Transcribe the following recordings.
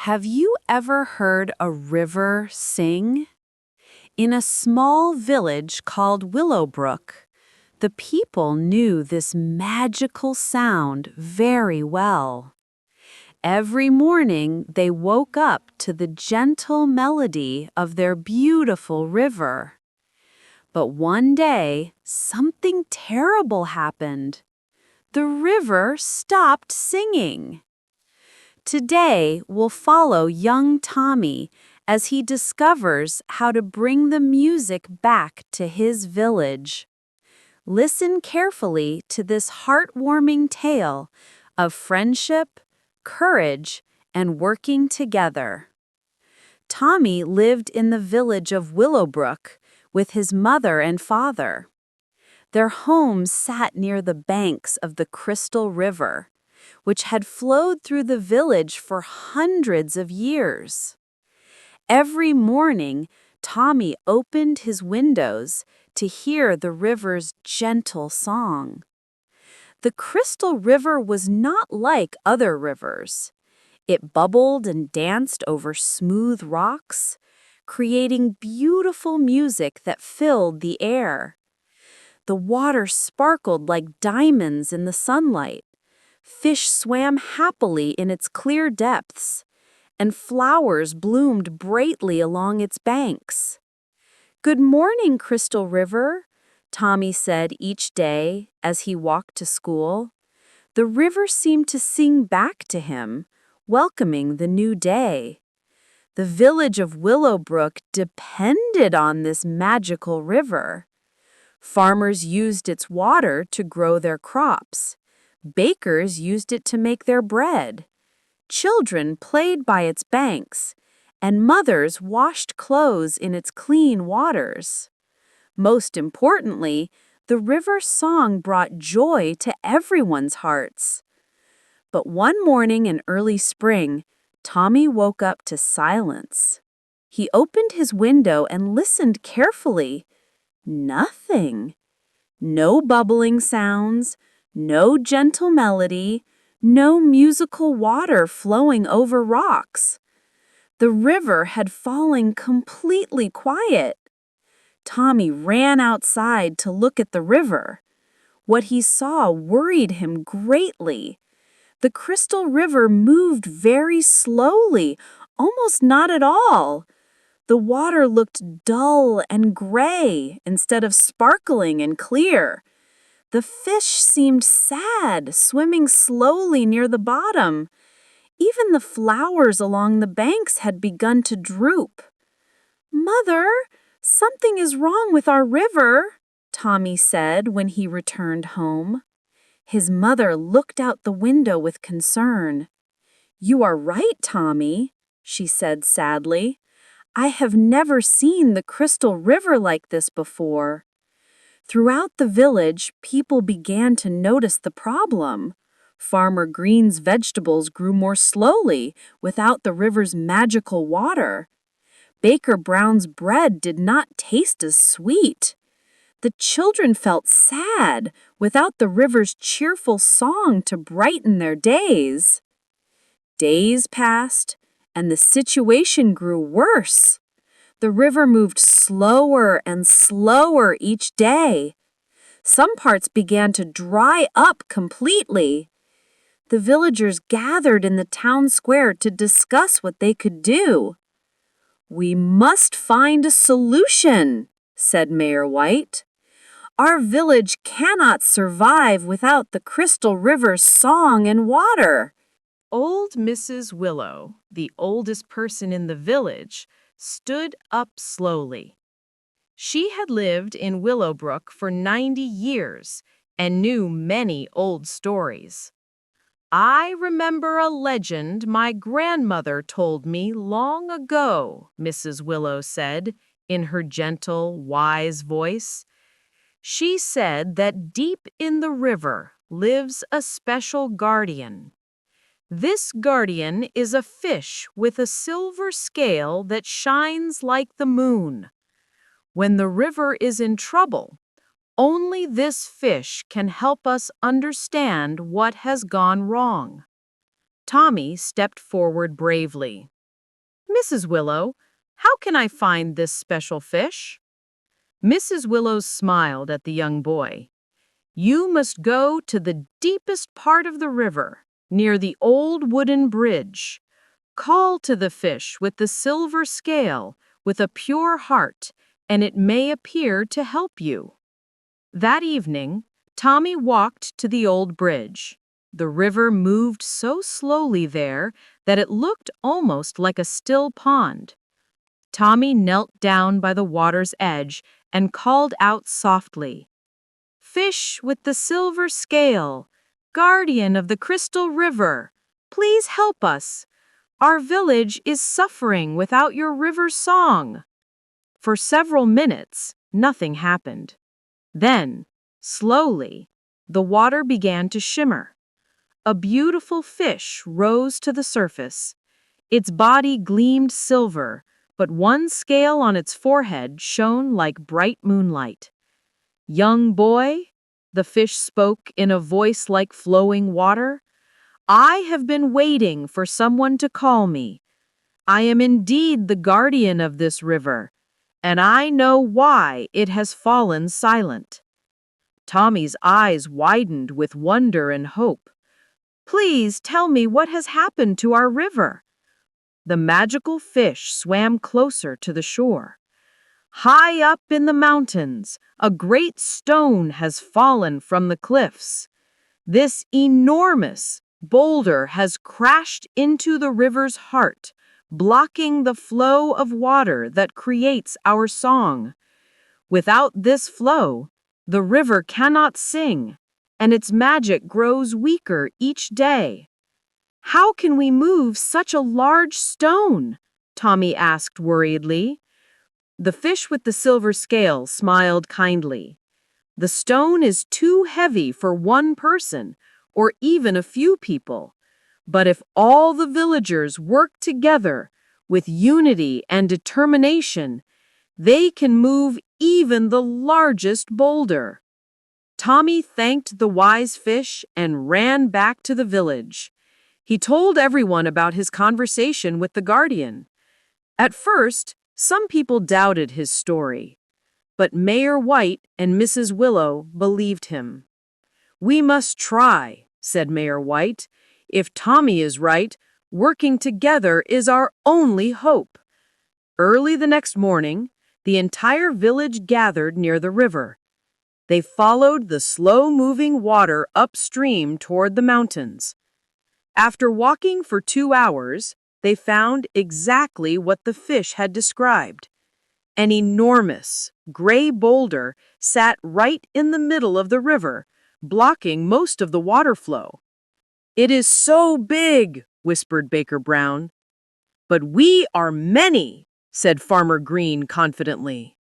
Have you ever heard a river sing? In a small village called Willowbrook, the people knew this magical sound very well. Every morning they woke up to the gentle melody of their beautiful river. But one day, something terrible happened. The river stopped singing. Today, we'll follow young Tommy as he discovers how to bring the music back to his village. Listen carefully to this heartwarming tale of friendship, courage, and working together. Tommy lived in the village of Willowbrook with his mother and father. Their home sat near the banks of the Crystal River, which had flowed through the village for hundreds of years. Every morning, Tommy opened his windows to hear the river's gentle song. The Crystal River was not like other rivers. It bubbled and danced over smooth rocks, creating beautiful music that filled the air. The water sparkled like diamonds in the sunlight. Fish swam happily in its clear depths, and flowers bloomed brightly along its banks. "Good morning, Crystal River," Tommy said each day as he walked to school. The river seemed to sing back to him, welcoming the new day. The village of Willowbrook depended on this magical river. Farmers used its water to grow their crops. Bakers used it to make their bread. Children played by its banks, and mothers washed clothes in its clean waters. Most importantly, the river's song brought joy to everyone's hearts. But one morning in early spring, Tommy woke up to silence. He opened his window and listened carefully. Nothing. No bubbling sounds, no gentle melody, no musical water flowing over rocks. The river had fallen completely quiet. Tommy ran outside to look at the river. What he saw worried him greatly. The Crystal River moved very slowly, almost not at all. The water looked dull and gray instead of sparkling and clear. The fish seemed sad, swimming slowly near the bottom. Even the flowers along the banks had begun to droop. "Mother, something is wrong with our river," Tommy said when he returned home. His mother looked out the window with concern. "You are right, Tommy," she said sadly. "I have never seen the Crystal River like this before." Throughout the village, people began to notice the problem. Farmer Green's vegetables grew more slowly without the river's magical water. Baker Brown's bread did not taste as sweet. The children felt sad without the river's cheerful song to brighten their days. Days passed, and the situation grew worse. The river moved slower and slower each day. Some parts began to dry up completely. The villagers gathered in the town square to discuss what they could do. "We must find a solution," said Mayor White. "Our village cannot survive without the Crystal River's song and water." Old Mrs. Willow, the oldest person in the village, stood up slowly. She had lived in Willowbrook for 90 years and knew many old stories. "I remember a legend my grandmother told me long ago," Mrs. Willow said in her gentle, wise voice. "She said that deep in the river lives a special guardian. This guardian is a fish with a silver scale that shines like the moon. When the river is in trouble, only this fish can help us understand what has gone wrong." Tommy stepped forward bravely. Mrs. Willow, how can I find this special fish? Mrs. Willow smiled at the young boy. You must go to the deepest part of the river, near the old wooden bridge. Call to the fish with the silver scale, with a pure heart, and it may appear to help you. That evening, Tommy walked to the old bridge. The river moved so slowly there that it looked almost like a still pond. Tommy knelt down by the water's edge and called out softly, Fish with the silver scale, guardian of the crystal river, please help us. Our village is suffering without your river song. For several minutes, nothing happened. Then, slowly, the water began to shimmer. A beautiful fish rose to the surface. Its body gleamed silver, but one scale on its forehead shone like bright moonlight. Young boy, the fish spoke in a voice like flowing water, I have been waiting for someone to call me. I am indeed the guardian of this river, and I know why it has fallen silent. Tommy's eyes widened with wonder and hope. Please tell me what has happened to our river. The magical fish swam closer to the shore. High up in the mountains, a great stone has fallen from the cliffs. This enormous boulder has crashed into the river's heart, blocking the flow of water that creates our song. Without this flow, the river cannot sing, and its magic grows weaker each day. How can we move such a large stone? Tommy asked worriedly. The fish with the silver scale smiled kindly. The stone is too heavy for one person, or even a few people. But if all the villagers work together with unity and determination, they can move even the largest boulder. Tommy thanked the wise fish and ran back to the village. He told everyone about his conversation with the guardian. At first, some people doubted his story, but Mayor White and Mrs. Willow believed him. We must try, said Mayor White. If Tommy is right, working together is our only hope. Early the next morning, the entire village gathered near the river. They followed the slow-moving water upstream toward the mountains. After walking for 2 hours, they found exactly what the fish had described. An enormous, gray boulder sat right in the middle of the river, blocking most of the water flow. It is so big, whispered Baker Brown. But we are many, said Farmer Green confidently.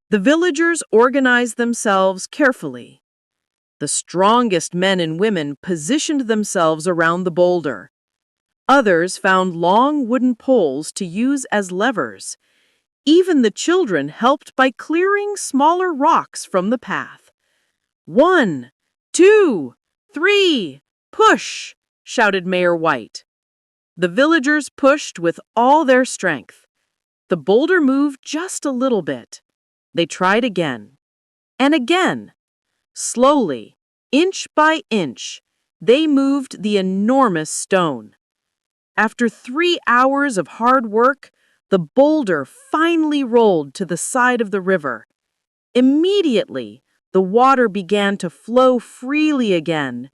The villagers organized themselves carefully. The strongest men and women positioned themselves around the boulder. Others found long wooden poles to use as levers. Even the children helped by clearing smaller rocks from the path. 1, 2, 3, push, shouted Mayor White. The villagers pushed with all their strength. The boulder moved just a little bit. They tried again and again. Slowly, inch by inch, they moved the enormous stone. After 3 hours of hard work, the boulder finally rolled to the side of the river. Immediately, the water began to flow freely again.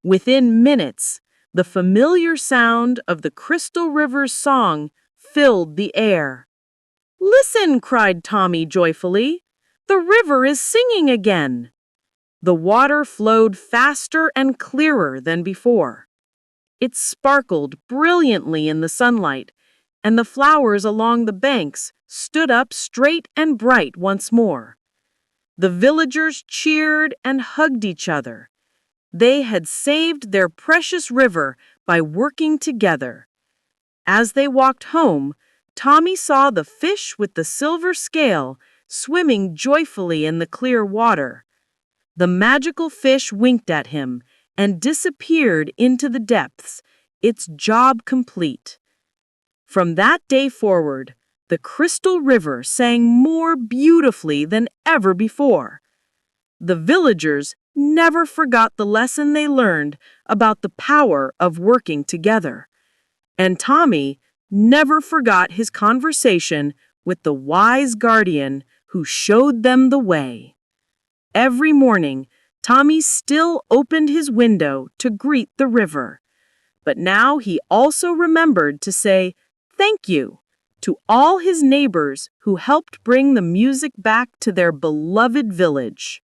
Within minutes, the familiar sound of the Crystal River's song filled the air. Listen, cried Tommy joyfully. The river is singing again. The water flowed faster and clearer than before. It sparkled brilliantly in the sunlight, and the flowers along the banks stood up straight and bright once more. The villagers cheered and hugged each other. They had saved their precious river by working together. As they walked home, Tommy saw the fish with the silver scale swimming joyfully in the clear water. The magical fish winked at him and disappeared into the depths, its job complete. From that day forward, the Crystal River sang more beautifully than ever before. The villagers never forgot the lesson they learned about the power of working together. And Tommy never forgot his conversation with the wise guardian who showed them the way. Every morning, Tommy still opened his window to greet the river. But now he also remembered to say thank you to all his neighbors who helped bring the music back to their beloved village.